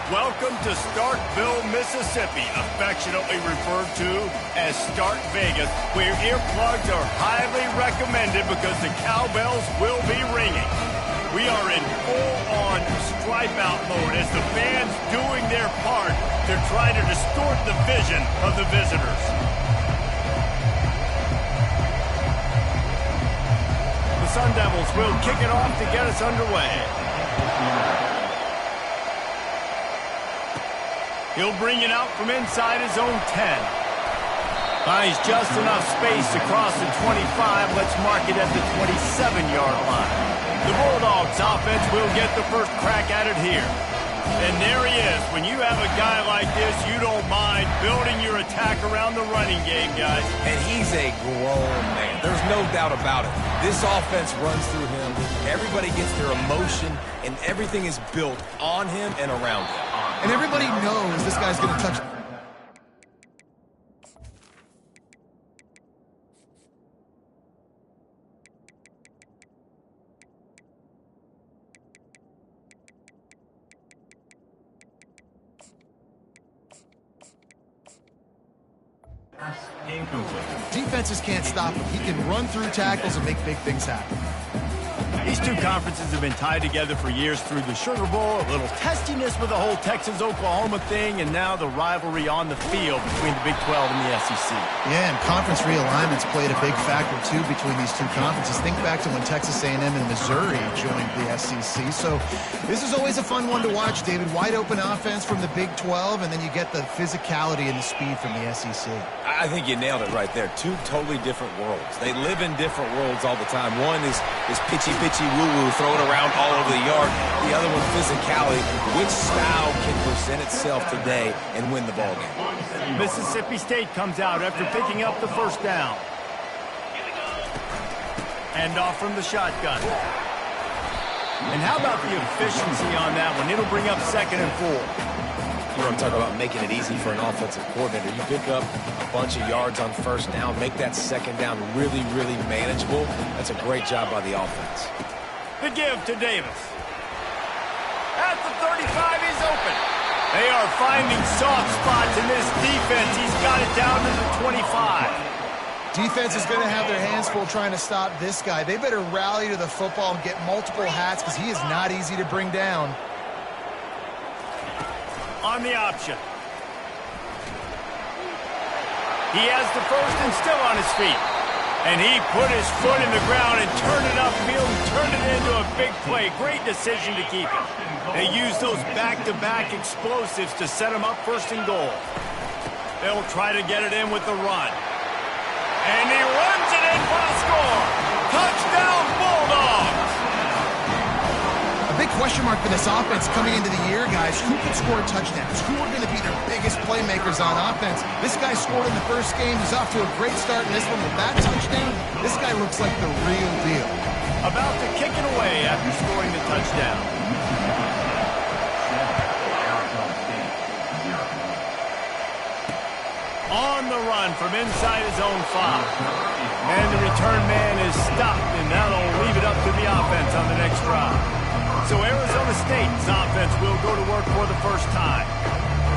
Welcome to Starkville, Mississippi, affectionately referred to as Stark Vegas, where earplugs are highly recommended because the cowbells will be ringing. We are in full-on stripe-out mode as the fans doing their part to try to distort the vision of the visitors. The Sun Devils will kick it off to get us underway. He'll bring it out from inside his own 10. Finds just enough space to cross the 25. Let's mark it at the 27-yard line. The Bulldogs offense will get the first crack at it here. And there he is. When you have a guy like this, you don't mind building your attack around the running game, guys. And he's a grown man. There's no doubt about it. This offense runs through him. Everybody gets their emotion, and everything is built on him and around him. And everybody knows this guy's going to touch. Defenses can't stop him. He can run through tackles and make big things happen. These two conferences have been tied together for years through the Sugar Bowl, a little testiness with the whole Texas-Oklahoma thing, and now the rivalry on the field between the Big 12 and the SEC. Yeah, and conference realignments played a big factor, too, between these two conferences. Think back to when Texas A&M and Missouri joined the SEC. So this is always a fun one to watch, David. Wide open offense from the Big 12, and then you get the physicality and the speed from the SEC. I think you nailed it right there. Two totally different worlds. They live in different worlds all the time. One is pitchy woo-woo, throw it around all over the yard. The other one, physicality. Which style can present itself today and win the ball game? Mississippi State comes out after picking up the first down. And off from the shotgun. And how about the efficiency on that one? It'll bring up 2nd and 4. You want to talk about making it easy for an offensive coordinator. You pick up a bunch of yards on first down, make that second down really, really manageable. That's a great job by the offense. The give to Davis. At the 35, he's open. They are finding soft spots in this defense. He's got it down to the 25. Defense is going to have their hands full trying to stop this guy. They better rally to the football and get multiple hats because he is not easy to bring down. On the option. He has the first and still on his feet. And he put his foot in the ground and turned it upfield and turned it into a big play. Great decision to keep it. They use those back-to-back explosives to set him up 1st and goal. They'll try to get it in with the run. And he runs it in for the score. Touchdown, Bulldogs! Big question mark for this offense coming into the year, guys. Who could score touchdowns? Who are going to be their biggest playmakers on offense? This guy scored in the first game. He's off to a great start in this one with that touchdown. This guy looks like the real deal. About to kick it away after scoring the touchdown. On the run from inside his own 5. And the return man is stopped, and that'll leave it up to the offense on the next drive. So Arizona State's offense will go to work for the first time.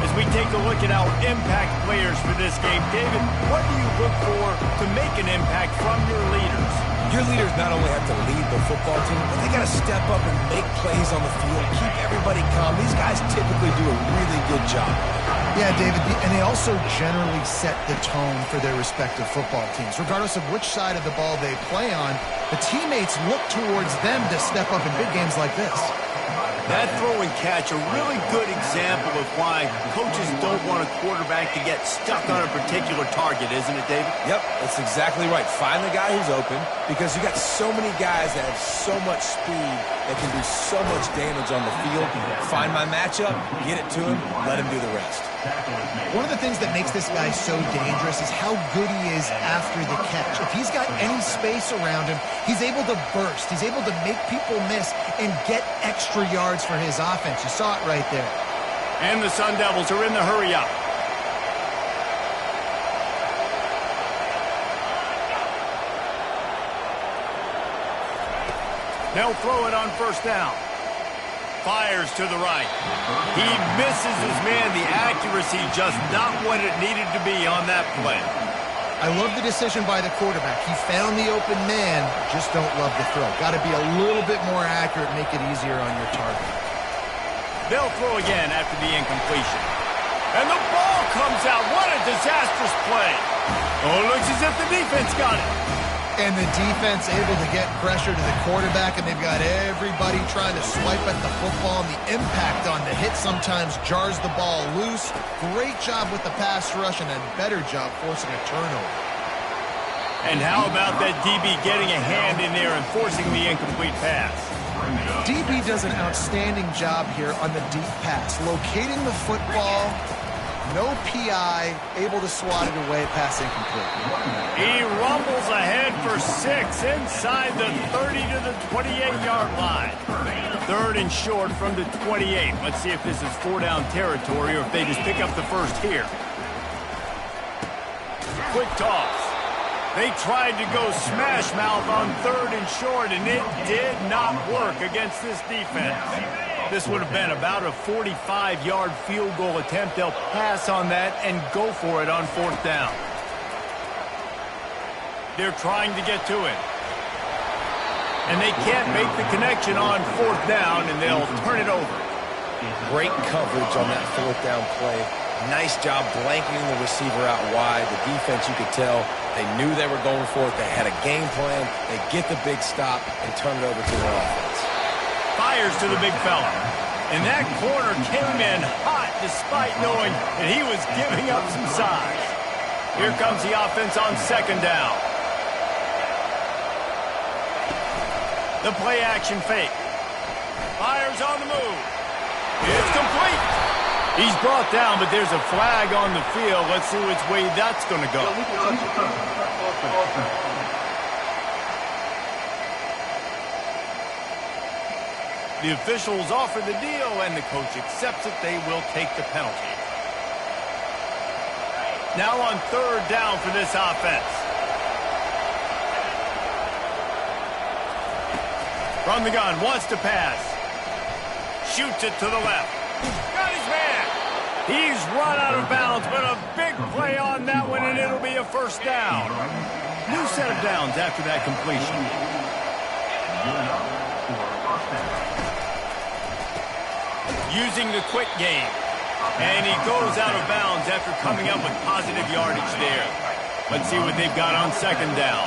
As we take a look at our impact players for this game, David, what do you look for to make an impact from your leaders? Your leaders not only have to lead the football team, but they got to step up and make plays on the field, keep everybody calm. These guys typically do a really good job. Yeah, David, and they also generally set the tone for their respective football teams. Regardless of which side of the ball they play on, the teammates look towards them to step up in big games like this. That throw and catch, a really good example of why coaches don't want a quarterback to get stuck on a particular target, isn't it, David? Yep, that's exactly right. Find the guy who's open because you got so many guys that have so much speed that can do so much damage on the field. Find my matchup, get it to him, let him do the rest. One of the things that makes this guy so dangerous is how good he is after the catch. If he's got any space around him, he's able to burst. He's able to make people miss and get extra yards for his offense. You saw it right there. And the Sun Devils are in the hurry-up. They'll throw it on 1st down. Fires to the right. He misses his man. The accuracy just not what it needed to be on that play. I love the decision by the quarterback. He found the open man, just don't love the throw. Got to be a little bit more accurate, make it easier on your target. They'll throw again after the incompletion. And the ball comes out. What a disastrous play. Oh, it looks as if the defense got it. And the defense able to get pressure to the quarterback, and they've got everybody trying to swipe at the football. And the impact on the hit sometimes jars the ball loose. Great job with the pass rush, and a better job forcing a turnover. And how about that DB getting a hand in there and forcing the incomplete pass? DB does an outstanding job here on the deep pass, locating the football. No PI, able to swat it away, pass incomplete. He rumbles ahead for 6 inside the 30 to the 28-yard line. 3rd and short from the 28. Let's see if this is 4-down territory or if they just pick up the first here. Quick toss. They tried to go smash mouth on 3rd and short, and it did not work against this defense. This would have been about a 45-yard field goal attempt. They'll pass on that and go for it on 4th down. They're trying to get to it. And they can't make the connection on 4th down, and they'll turn it over. Great coverage on that 4th down play. Nice job blanketing the receiver out wide. The defense, you could tell, they knew they were going for it. They had a game plan. They get the big stop and turn it over to their offense. Fires to the big fella. And that corner came in hot despite knowing that he was giving up some size. Here comes the offense on 2nd down. The play action fake. Fires on the move. It's complete. He's brought down, but there's a flag on the field. Let's see which way that's going to go. The officials offer the deal, and the coach accepts it. They will take the penalty. Now on 3rd down for this offense. From the gun, wants to pass. Shoots it to the left. Got his man. He's run out of bounds, but a big play on that one, and it'll be a 1st down. New set of downs after that completion. Using the quick game. And he goes out of bounds after coming up with positive yardage there. Let's see what they've got on 2nd down.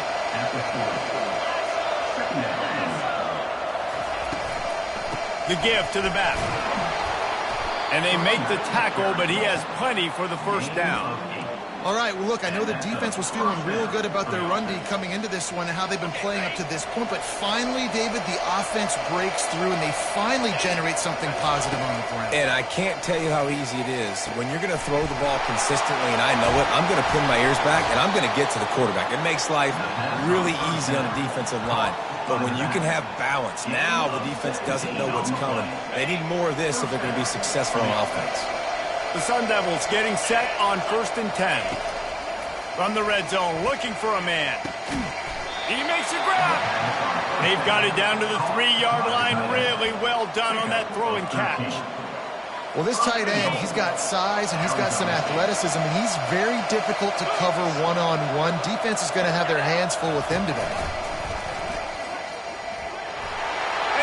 The give to the back. And they make the tackle, but he has plenty for the 1st down. All right, well, look, I know the defense was feeling real good about their run D coming into this one and how they've been playing up to this point, but finally, David, the offense breaks through and they finally generate something positive on the ground. And I can't tell you how easy it is. When you're going to throw the ball consistently, and I know it, I'm going to pin my ears back, and I'm going to get to the quarterback. It makes life really easy on the defensive line. But when you can have balance, now the defense doesn't know what's coming. They need more of this if they're going to be successful on offense. The Sun Devils getting set on 1st and 10. From the red zone, looking for a man. He makes a grab. They've got it down to the 3-yard line. Really well done on that throw and catch. Well, this tight end, he's got size and he's got some athleticism, and he's very difficult to cover one-on-one. Defense is going to have their hands full with him today.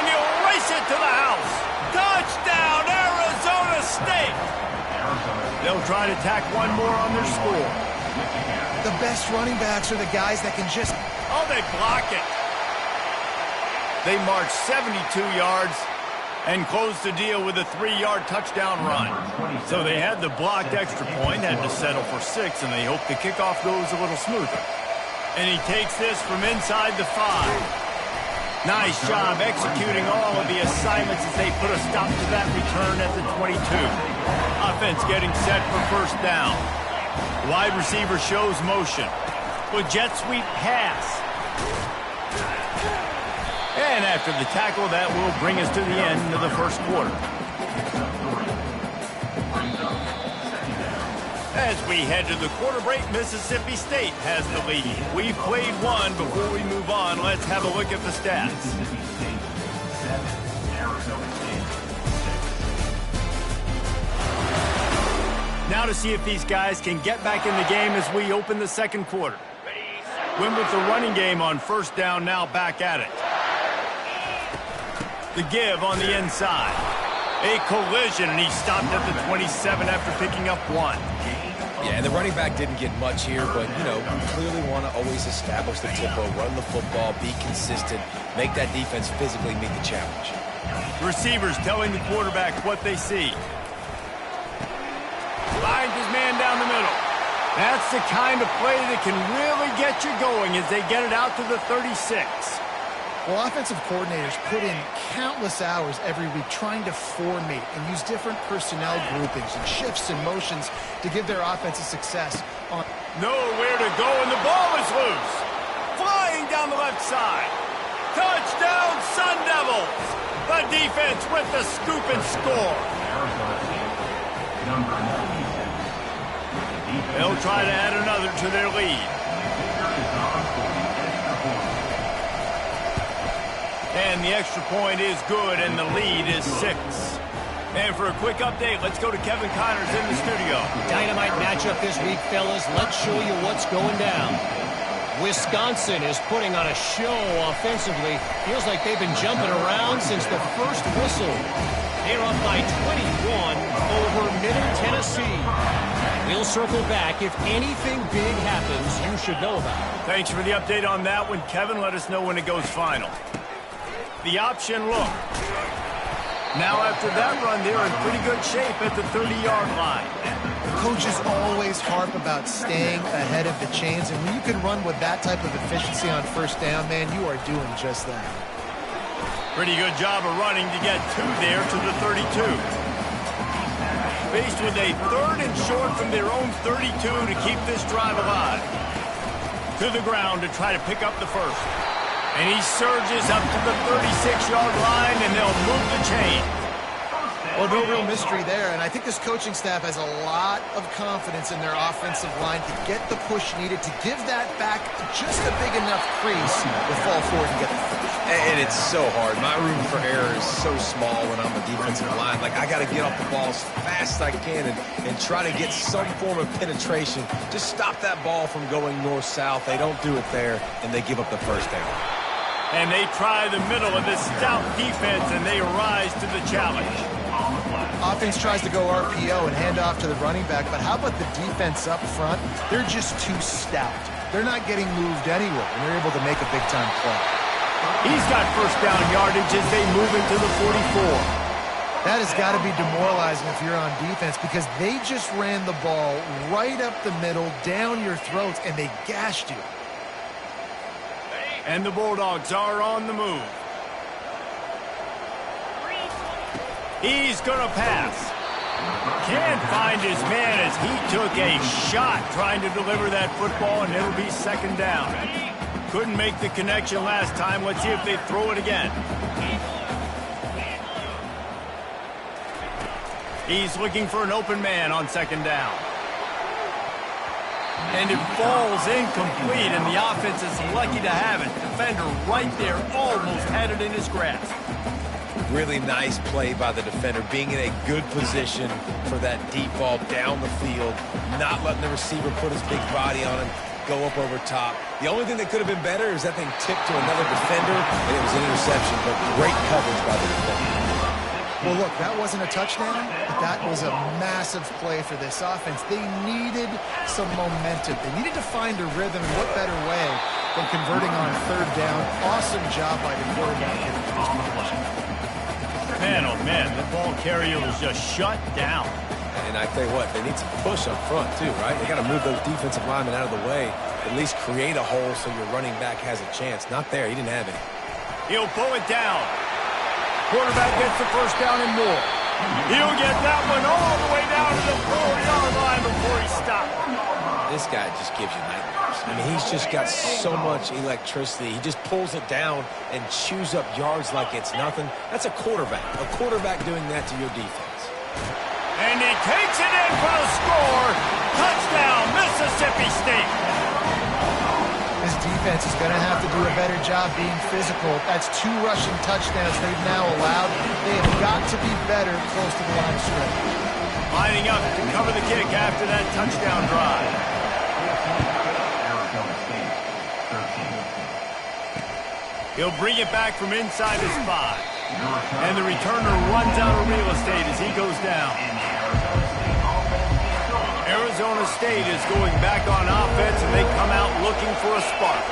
And he'll race it to the house. Touchdown, Arizona State. They'll try to tack one more on their score. The best running backs are the guys that can just... Oh, they block it. They march 72 yards and close the deal with a 3-yard touchdown run. So they had the blocked extra point, had to settle for 6, and they hope the kickoff goes a little smoother. And he takes this from inside the 5. Nice job executing all of the assignments as they put a stop to that return at the 22. Offense getting set for 1st down. Wide receiver shows motion. With jet sweep pass. And after the tackle, that will bring us to the end of the 1st quarter. As we head to the quarter break, Mississippi State has the lead. We've played one. Before we move on, let's have a look at the stats. Now to see if these guys can get back in the game as we open the second quarter. Win with the running game on first down, now back at it. The give on the inside. A collision, and he stopped at the 27 after picking up 1. Yeah, and the running back didn't get much here, but, you know, you clearly want to always establish the tempo, run the football, be consistent, make that defense physically meet the challenge. The receivers telling the quarterback what they see. Finds his man down the middle. That's the kind of play that can really get you going as they get it out to the 36. Well, offensive coordinators put in countless hours every week trying to formate and use different personnel groupings and shifts and motions to give their offensive success. Nowhere to go, and the ball is loose. Flying down the left side. Touchdown, Sun Devils! The defense with the scoop and score. They'll try to add another to their lead. And the extra point is good, and the lead is 6. And for a quick update, let's go to Kevin Connors in the studio. Dynamite matchup this week, fellas. Let's show you what's going down. Wisconsin is putting on a show offensively. Feels like they've been jumping around since the first whistle. They're up by 21 over Middle Tennessee. We'll circle back. If anything big happens, you should know about it. Thanks for the update on that one, Kevin. Let us know when it goes final. The option look. Now after that run, they're in pretty good shape at the 30-yard line. Coaches always harp about staying ahead of the chains, and when you can run with that type of efficiency on first down, man, you are doing just that. Pretty good job of running to get 2 there to the 32. Faced with a 3rd and short from their own 32 to keep this drive alive. To the ground to try to pick up the first. And he surges up to the 36-yard line, and they'll move the chain. Well, no real mystery there, and I think this coaching staff has a lot of confidence in their offensive line to get the push needed to give that back just a big enough crease to fall forward and get the push. And it's so hard. My room for error is so small when I'm a defensive line. Like, I got to get off the ball as fast as I can and try to get some form of penetration. Just stop that ball from going north-south. They don't do it there, and they give up the first down. And they try the middle of this stout defense, and they rise to the challenge. Offense tries to go RPO and hand off to the running back, but how about the defense up front? They're just too stout. They're not getting moved anywhere, and they're able to make a big-time play. He's got first down yardage as they move it to the 44. That has got to be demoralizing if you're on defense because they just ran the ball right up the middle, down your throats, and they gashed you. And the Bulldogs are on the move. He's going to pass. Can't find his man as he took a shot trying to deliver that football, and it'll be second down. Couldn't make the connection last time. Let's see if they throw it again. He's looking for an open man on second down. And it falls incomplete, and the offense is lucky to have it. Defender right there almost had it in his grasp. Really nice play by the defender, being in a good position for that deep ball down the field, not letting the receiver put his big body on him, go up over top. The only thing that could have been better is that thing tipped to another defender, and it was an interception, but great coverage by the defender. Well, look, that wasn't a touchdown, but that was a massive play for this offense. They needed some momentum. They needed to find a rhythm, and what better way than converting on third down. Awesome job by the quarterback in this position. Man, oh man, the ball carrier was just shut down. And I tell you what, they need some push up front too, right? They got to move those defensive linemen out of the way, at least create a hole so your running back has a chance. Not there. He didn't have any. He'll pull it down. Quarterback gets the first down and more. He'll get that one all the way down to the 4-yard line before he stops. This guy just gives you nightmares. I mean, he's just got so much electricity. He just pulls it down and chews up yards like it's nothing. That's a quarterback. A quarterback doing that to your defense. And he takes it in for the score. Touchdown, Mississippi State. This defense is going to have to do a better job being physical. That's 2 rushing touchdowns they've now allowed. They have got to be better close to the line of scrimmage. Lining up to cover the kick after that touchdown drive. He'll bring it back from inside his 5. And the returner runs out of real estate as he goes down. Arizona State is going back on offense, and they come out looking for a spark.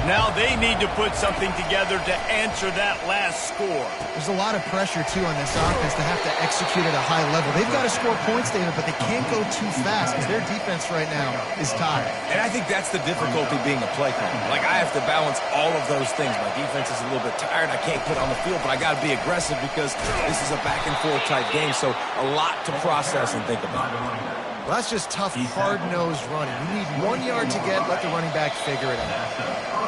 Now they need to put something together to answer that last score. There's a lot of pressure, too, on this offense to have to execute at a high level. They've got to score points, David, but they can't go too fast because their defense right now is tired. And I think that's the difficulty being a play caller. Like, I have to balance all of those things. My defense is a little bit tired. I can't put on the field, but I got to be aggressive because this is a back-and-forth type game, so a lot to process and think about. Well, that's just tough, hard-nosed running. You need 1 yard to get, let the running back figure it out.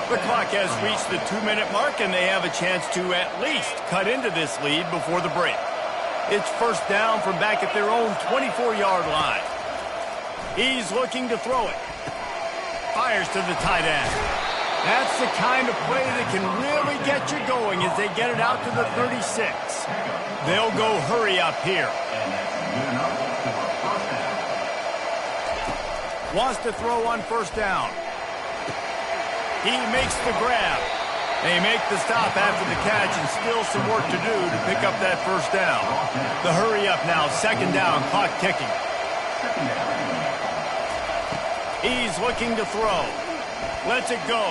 The clock has reached the 2-minute mark, and they have a chance to at least cut into this lead before the break. It's first down from back at their own 24-yard line. He's looking to throw it. Fires to the tight end. That's the kind of play that can really get you going as they get it out to the 36. They'll go hurry up here. Wants to throw on first down. He makes the grab. They make the stop after the catch, and still some work to do to pick up that first down. The hurry up now, second down, clock ticking. He's looking to throw. Lets it go.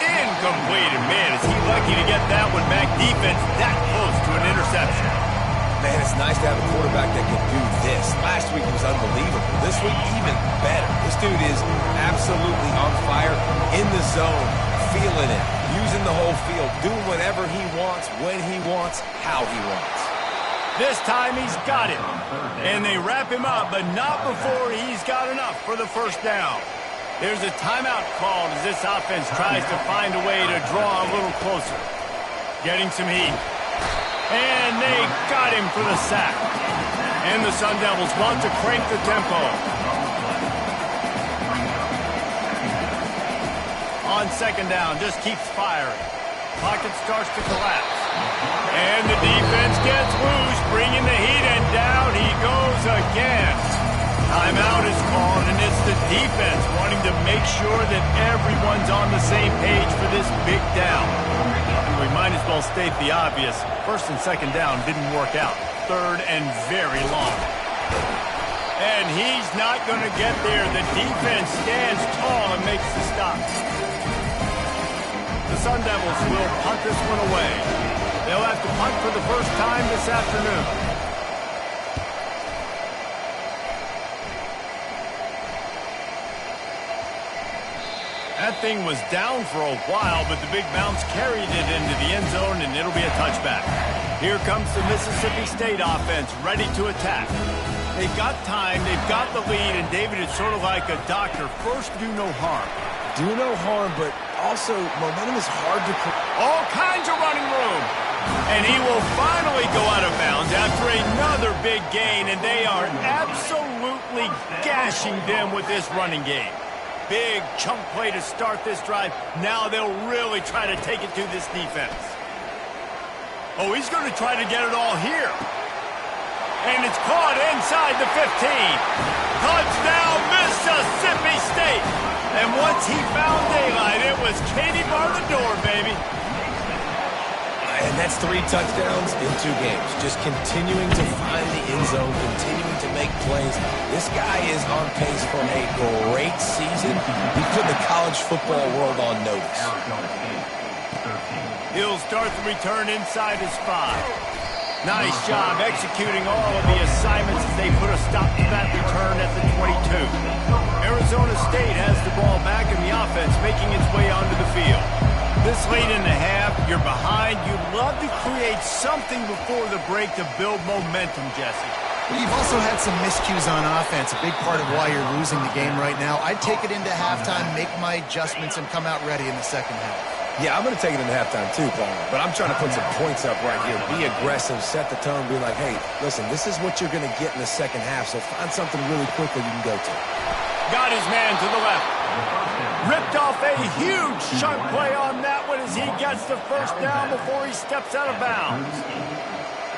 Incomplete. And man, is he lucky to get that one back. Defense that close to an interception. Man, it's nice to have a quarterback that can do this. Last week was unbelievable. This week, even better. This dude is absolutely on fire, in the zone, feeling it, using the whole field, doing whatever he wants, when he wants, how he wants. This time he's got it. And they wrap him up, but not before he's got enough for the first down. There's a timeout called as this offense tries to find a way to draw a little closer. Getting some heat. And they got him for the sack. And the Sun Devils want to crank the tempo. On second down, just keeps firing. Pocket starts to collapse. And the defense gets loose, bringing the heat, and down he goes again. Timeout is called, and it's the defense wanting to make sure that everyone's on the same page for this big down. We might as well state the obvious. First and second down didn't work out. Third and very long. And he's not going to get there. The defense stands tall and makes the stop. The Sun Devils will punt this one away. They'll have to punt for the first time this afternoon. That thing was down for a while, but the big bounce carried it into the end zone, and it'll be a touchback. Here comes the Mississippi State offense, ready to attack. They've got time, they've got the lead, and David, it's sort of like a doctor. First, do no harm. Do no harm, but also momentum is hard to... All kinds of running room. And he will finally go out of bounds after another big gain, and they are absolutely gashing them with this running game. Big chunk play to start this drive. Now they'll really try to take it to this defense. Oh, he's going to try to get it all here. And it's caught inside the 15. Touchdown, Mississippi State. And once he found daylight, it was Katie bar the door, baby. And that's 3 touchdowns in 2 games. Just continuing to find the end zone, continuing to make plays. This guy is on pace for a great season. He put the college football world on notice. He'll start the return inside his 5. Nice job executing all of the assignments as they put a stop to that return at the 22. Arizona State has the ball back in the offense, making its way onto the field. This late in the half, you're behind. You'd love to create something before the break to build momentum, Jesse. Well, you've also had some miscues on offense, a big part of why you're losing the game right now. I'd take it into halftime, make my adjustments, and come out ready in the second half. Yeah, I'm going to take it into halftime too, Paul. But I'm trying to put some points up right here. Be aggressive, set the tone, be like, hey, listen, this is what you're going to get in the second half, so find something really quickly you can go to. Got his man to the left. Ripped off a huge chunk play on that one as he gets the first down before he steps out of bounds.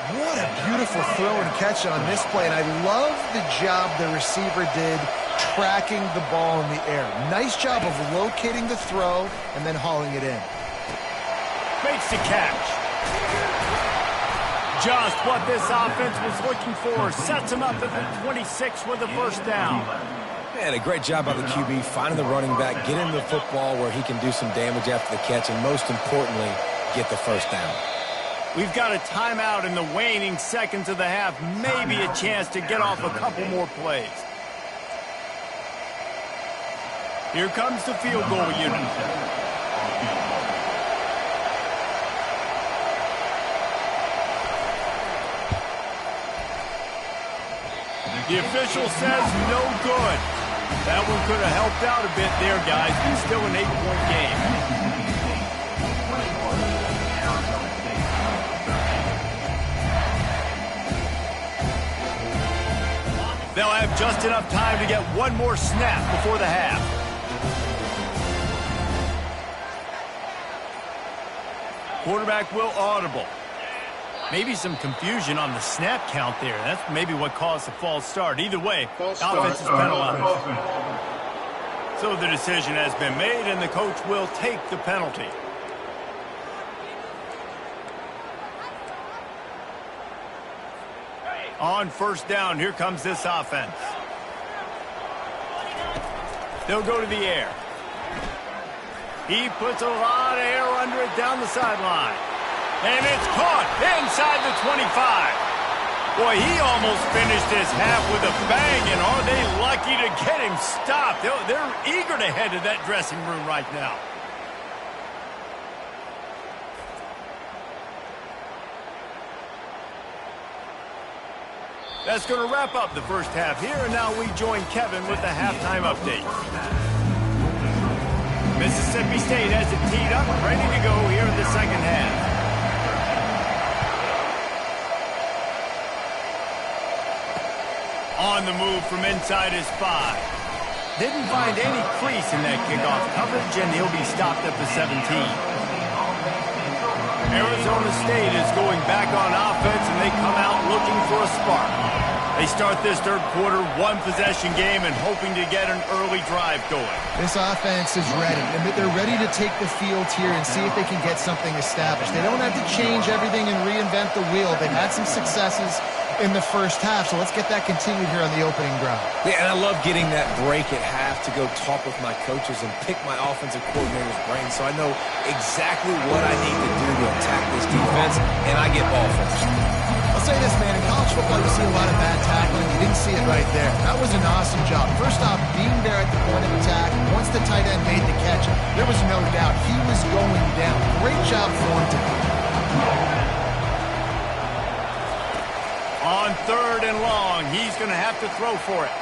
What a beautiful throw and catch on this play, and I love the job the receiver did tracking the ball in the air. Nice job of locating the throw and then hauling it in. Makes the catch. Just what this offense was looking for. Sets him up at the 26 with the first down. Man, a great job by the QB, finding the running back, get him the football where he can do some damage after the catch, and most importantly, get the first down. We've got a timeout in the waning seconds of the half. Maybe a chance to get off a couple more plays. Here comes the field goal unit. The official says no good. That one could have helped out a bit there, guys, but still an 8-point game. They'll have just enough time to get one more snap before the half. Quarterback will audible. Maybe some confusion on the snap count there. That's maybe what caused the false start. Either way, offense is penalized. So the decision has been made, and the coach will take the penalty. On first down, here comes this offense. They'll go to the air. He puts a lot of air under it down the sideline. And it's caught inside the 25. Boy, he almost finished his half with a bang, and are they lucky to get him stopped? They're eager to head to that dressing room right now. That's going to wrap up the first half here, and now we join Kevin with the halftime update. Mississippi State has it teed up, ready to go here in the second half. On the move from inside his 5. Didn't find any crease in that kickoff coverage, and he'll be stopped at the 17. Arizona State is going back on offense, and they come out looking for a spark. They start this third quarter one-possession game and hoping to get an early drive going. This offense is ready, and they're ready to take the field here and see if they can get something established. They don't have to change everything and reinvent the wheel. They've had some successes in the first half, so let's get that continued here on the opening drive. Yeah, and I love getting that break at half to go talk with my coaches and pick my offensive coordinator's brain so I know exactly what I need to do to attack this defense, and I get ball first. I'll say this, man, in college football you see a lot of bad tackling. You didn't see it right there. That was an awesome job. First off, being there at the point of attack, once the tight end made the catch, there was no doubt he was going down. Great job for him to be. On third and long, he's going to have to throw for it.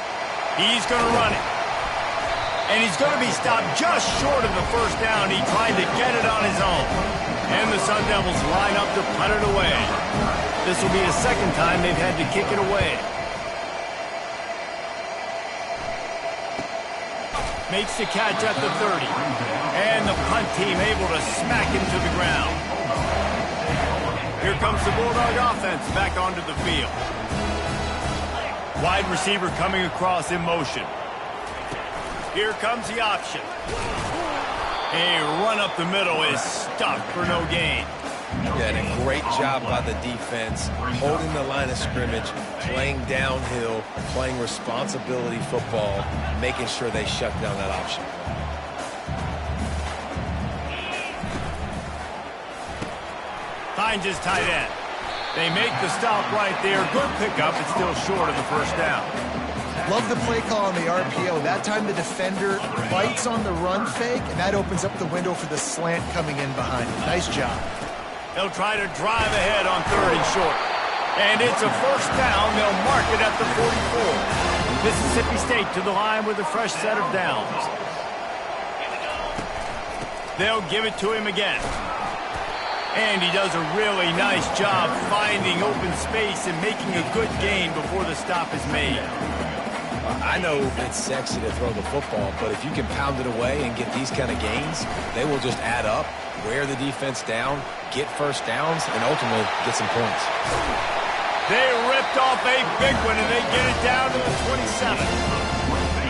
He's going to run it. And he's going to be stopped just short of the first down. He tried to get it on his own. And the Sun Devils line up to punt it away. This will be the second time they've had to kick it away. Makes the catch at the 30. And the punt team able to smack him to the ground. Here comes the Bulldog offense back onto the field. Wide receiver coming across in motion. Here comes the option. A run up the middle is stuck for no gain. Yeah, and a great job by the defense, holding the line of scrimmage, playing downhill, playing responsibility football, making sure they shut down that option. Finds his tight end. They make the stop right there. Good pickup, but still short of the first down. Love the play call on the RPO. That time the defender bites on the run fake, and that opens up the window for the slant coming in behind him. Nice job. They'll try to drive ahead on third and short. And it's a first down. They'll mark it at the 44. Mississippi State to the line with a fresh set of downs. They'll give it to him again. And he does a really nice job finding open space and making a good gain before the stop is made. I know it's sexy to throw the football, but if you can pound it away and get these kind of gains, they will just add up. wear the defense down, get first downs, and ultimately get some points. They ripped off a big one, and they get it down to the 27.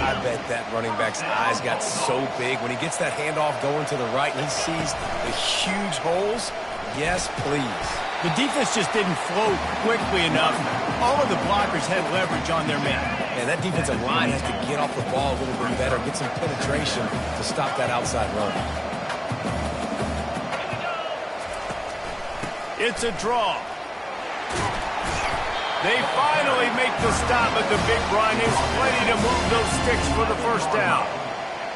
I bet that running back's eyes got so big when he gets that handoff going to the right and he sees the huge holes. Yes, please. The defense just didn't flow quickly enough. All of the blockers had leverage on their men. And that defensive line has to get off the ball a little bit better, get some penetration to stop that outside run. It's a draw. They finally make the stop at the big run. Is plenty to move those sticks for the first down.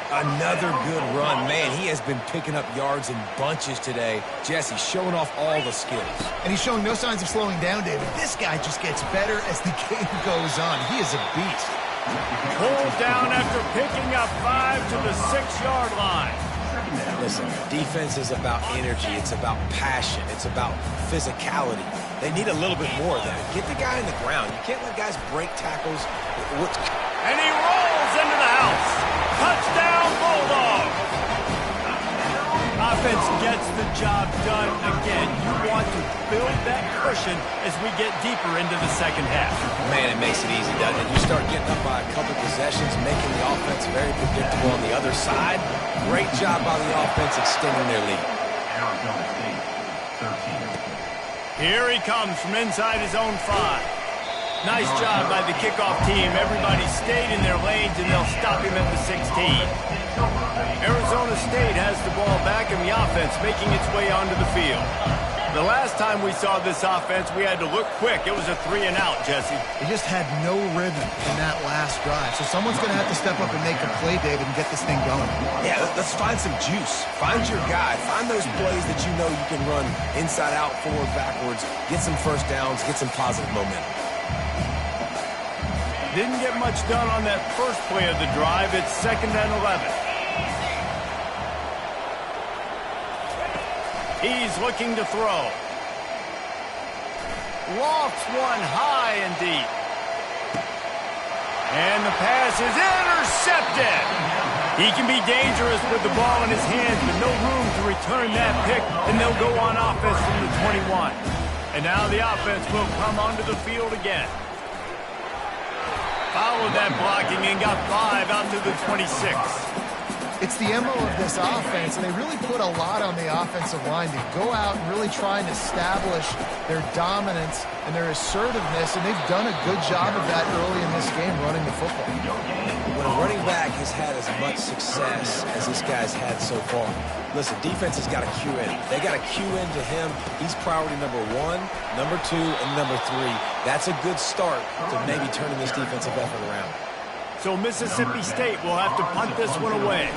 Another good run. Man, he has been picking up yards in bunches today. Jesse showing off all the skills. And he's showing no signs of slowing down, David. This guy just gets better as the game goes on. He is a beast. Pulled down after picking up 5 to the 6-yard line. Listen, defense is about energy. It's about passion. It's about physicality. They need a little bit more of that. Get the guy in the ground. You can't let guys break tackles. And he rolls into the house. Touchdown, Bulldogs! Offense gets the job done again. You want to build that cushion as we get deeper into the second half. Man, it makes it easy, doesn't it? You start getting up by a couple possessions, making the offense very predictable on the other side. Great job by the offense extending their lead. Here he comes from inside his own 5. Nice job by the kickoff team. Everybody stayed in their lanes, and they'll stop him at the 16. Arizona State has the ball back in the offense, making its way onto the field. The last time we saw this offense, we had to look quick. It was a 3-and-out, Jesse. They just had no rhythm in that last drive. So someone's going to have to step up and make a play, David, and get this thing going. Yeah, let's find some juice. Find your guy. Find those plays that you know you can run inside out, forward, backwards. Get some first downs. Get some positive momentum. Didn't get much done on that first play of the drive. It's 2nd and 11. He's looking to throw. Lofts one high and deep. And the pass is intercepted. He can be dangerous with the ball in his hands, but no room to return that pick, and they'll go on offense from the 21. And now the offense will come onto the field again. Followed that blocking and got 5 out to the 26. It's the MO of this offense, and they really put a lot on the offensive line to go out and really try and establish their dominance and their assertiveness, and they've done a good job of that early in this game running the football. When a running back has had as much success as this guy's had so far, listen, defense has got to cue in. They got to cue into him. He's priority number 1, number 2, and number 3. That's a good start to maybe turning this defensive effort around. So Mississippi State will have to punt this one away.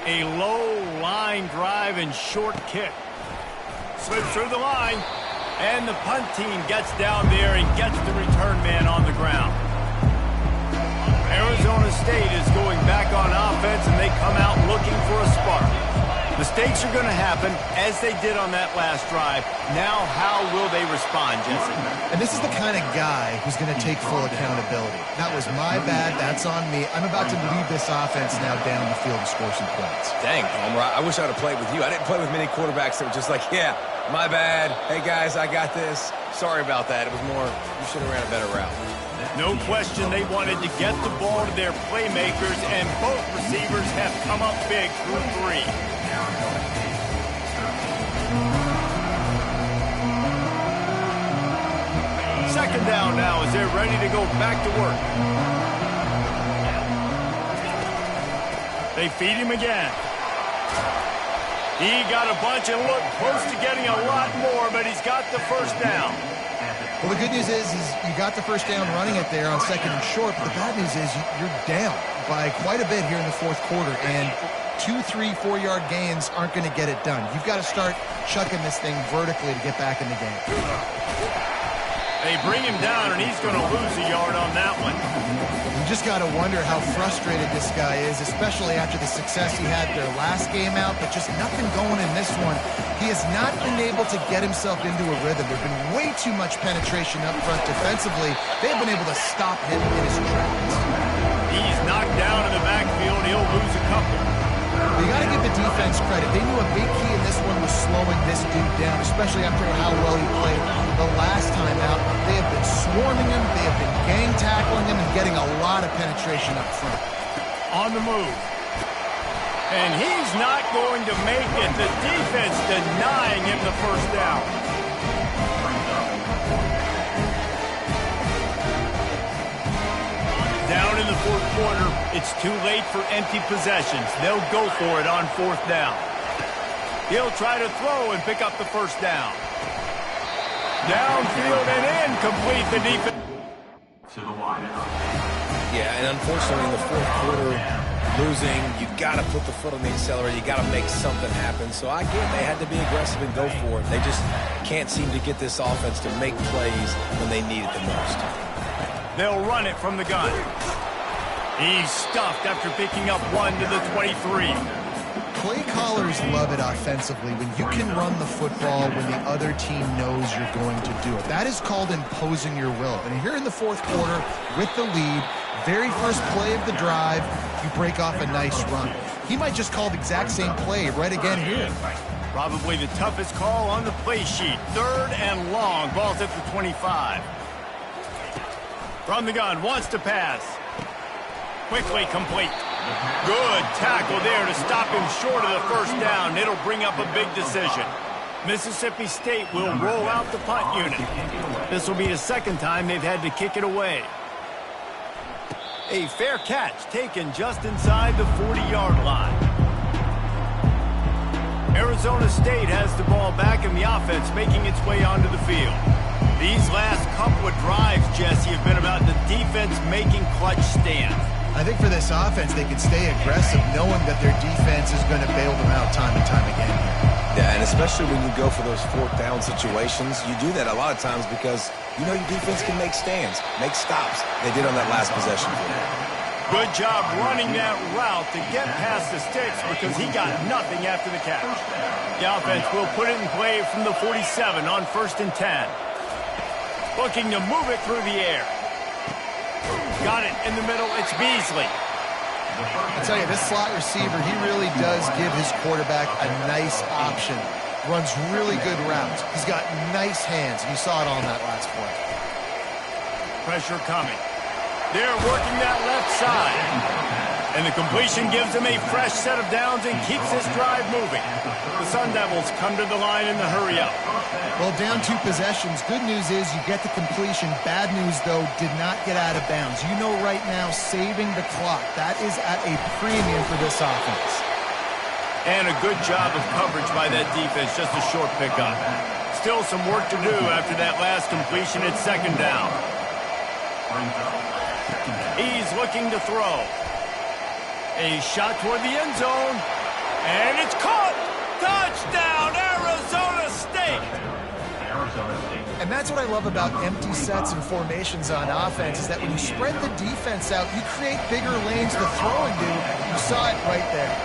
A low line drive and short kick. Slips through the line, and the punt team gets down there and gets the return man on the ground. Arizona State is going back on offense, and they come out looking for a spark. Mistakes are going to happen, as they did on that last drive. Now, how will they respond, Jesse? And this is the kind of guy who's going to take full accountability. That was my bad. That's on me. I'm about to lead this offense now down the field and score some points. Dang, Homer, I wish I would have played with you. I didn't play with many quarterbacks that were just like, yeah, my bad. Hey, guys, I got this. Sorry about that. It was more, you should have ran a better route. No question they wanted to get the ball to their playmakers, and both receivers have come up big through 3. Second down now as they're ready to go back to work. They feed him again. He got a bunch and looked close to getting a lot more, but he's got the first down. Well, the good news is you got the first down running it there on 2nd and short, but the bad news is you're down by quite a bit here in the 4th quarter, and 2, 3, 4-yard gains aren't going to get it done. You've got to start chucking this thing vertically to get back in the game. They bring him down, and he's going to lose a yard on that one. You just got to wonder how frustrated this guy is, especially after the success he had their last game out, but just nothing going in this one. He has not been able to get himself into a rhythm. There's been way too much penetration up front defensively. They've been able to stop him in his tracks. He's knocked down in the backfield. He'll lose a couple. But you got to give the defense credit. They knew a big key in this one was slowing this dude down, especially after how well he played the last time out. They have been swarming him, they have been gang tackling him, and getting a lot of penetration up front. On the move. And he's not going to make it. The defense denying him the first down. Down in the fourth quarter, it's too late for empty possessions. They'll go for it on fourth down. He'll try to throw and pick up the first down. Downfield and incomplete. The defense. To the wide. Yeah, and unfortunately in the fourth quarter, losing, you've got to put the foot on the accelerator. You got to make something happen. So I get they had to be aggressive and go for it. They just can't seem to get this offense to make plays when they need it the most. They'll run it from the gun. He's stuffed after picking up one to the 23. Play callers love it offensively when you can run the football when the other team knows you're going to do it. That is called imposing your will. And here in the fourth quarter with the lead, very first play of the drive, you break off a nice run. He might just call the exact same play right again here. Probably the toughest call on the play sheet. Third and long. Ball's at the 25. From the gun, wants to pass. Quickly complete. Good tackle there to stop him short of the first down. It'll bring up a big decision. Mississippi State will roll out the punt unit. This will be the second time they've had to kick it away. A fair catch taken just inside the 40-yard line. Arizona State has the ball back in the offense, making its way onto the field. These last couple of drives, Jesse, have been about the defense making clutch stands. I think for this offense, they can stay aggressive knowing that their defense is going to bail them out time and time again. Yeah, and especially when you go for those fourth down situations, you do that a lot of times because you know your defense can make stands, make stops. They did on that last possession. Good job running that route to get past the sticks because he got nothing after the catch. The offense will put it in play from the 47 on 1st and 10. Looking to move it through the air. Got it in the middle. It's Beasley. I tell you, this slot receiver, he really does give his quarterback a nice option. Runs really good routes. He's got nice hands. You saw it on that last play. Pressure coming. They're working that left side. And the completion gives them a fresh set of downs and keeps this drive moving. The Sun Devils come to the line in the hurry-up. Well, down 2 possessions. Good news is you get the completion. Bad news, though, did not get out of bounds. You know right now, saving the clock. That is at a premium for this offense. And a good job of coverage by that defense. Just a short pickup. Still some work to do after that last completion at 2nd down. He's looking to throw. A shot toward the end zone. And it's caught! Touchdown, Arizona State! And that's what I love about empty sets and formations on offense is that when you spread the defense out, you create bigger lanes to throw into. You saw it right there.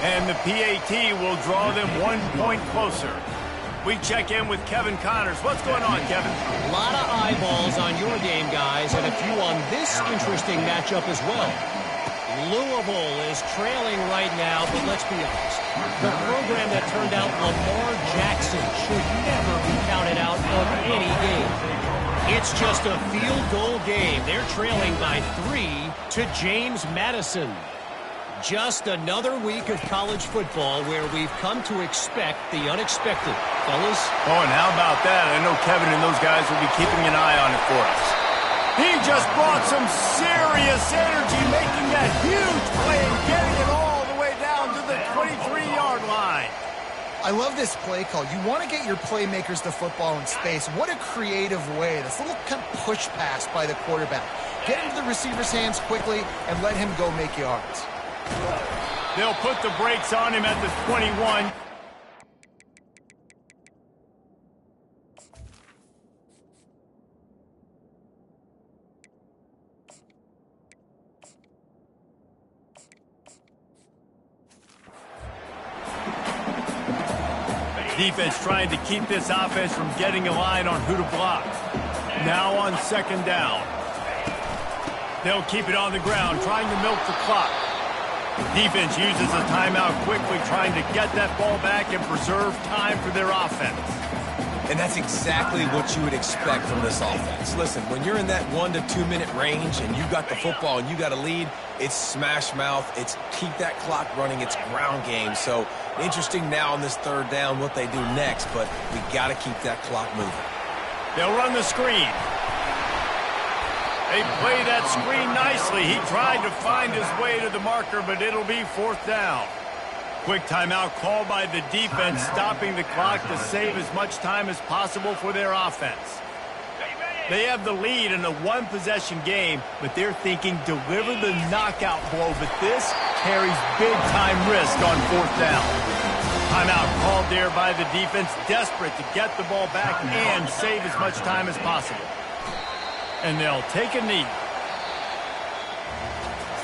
And the PAT will draw them 1 point closer. We check in with Kevin Connors. What's going on, Kevin? A lot of eyeballs on your game, guys, and a few on this interesting matchup as well. Louisville is trailing right now, but let's be honest. The program that turned out Lamar Jackson should never be counted out of any game. It's just a field goal game. They're trailing by 3 to James Madison. Just another week of college football where we've come to expect the unexpected. Fellas? Oh, and how about that? I know Kevin and those guys will be keeping an eye on it for us. He just brought some serious energy, making that huge play and getting it all the way down to the 23-yard line. I love this play call. You want to get your playmakers the football in space. What a creative way. This little kind of push pass by the quarterback. Get into the receiver's hands quickly and let him go make yards. They'll put the brakes on him at the 21. Defense trying to keep this offense from getting a line on who to block. Now on 2nd down. They'll keep it on the ground, trying to milk the clock. Defense uses a timeout quickly, trying to get that ball back and preserve time for their offense. And that's exactly what you would expect from this offense. Listen, when you're in that 1 to 2 minute range and you got the football and you got a lead, it's smash mouth, it's keep that clock running, it's ground game. So interesting now on this third down what they do next, but we got to keep that clock moving. They'll run the screen. They play that screen nicely. He tried to find his way to the marker, but it'll be 4th down. Quick timeout called by the defense, stopping the clock to save as much time as possible for their offense. They have the lead in a one-possession game, but they're thinking deliver the knockout blow, but this carries big-time risk on 4th down. Timeout called there by the defense, desperate to get the ball back and save as much time as possible. And they'll take a knee.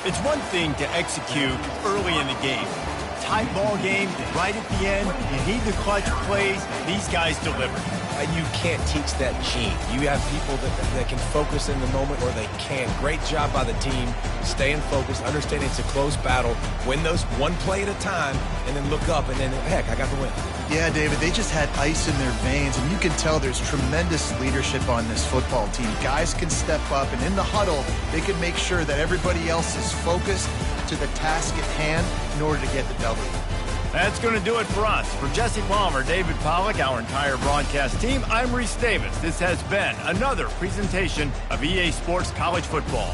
It's one thing to execute early in the game. Tight ball game, right at the end, you need the clutch plays. These guys deliver. You can't teach that gene. You have people that can focus in the moment or they can't. Great job by the team, staying focused, understanding it's a close battle, win those one play at a time, and then look up and then, heck, I got the win. Yeah, David, they just had ice in their veins, and you can tell there's tremendous leadership on this football team. Guys can step up, and in the huddle, they can make sure that everybody else is focused to the task at hand in order to get the W. That's going to do it for us. For Jesse Palmer, David Pollack, our entire broadcast team, I'm Reese Davis. This has been another presentation of EA Sports College Football.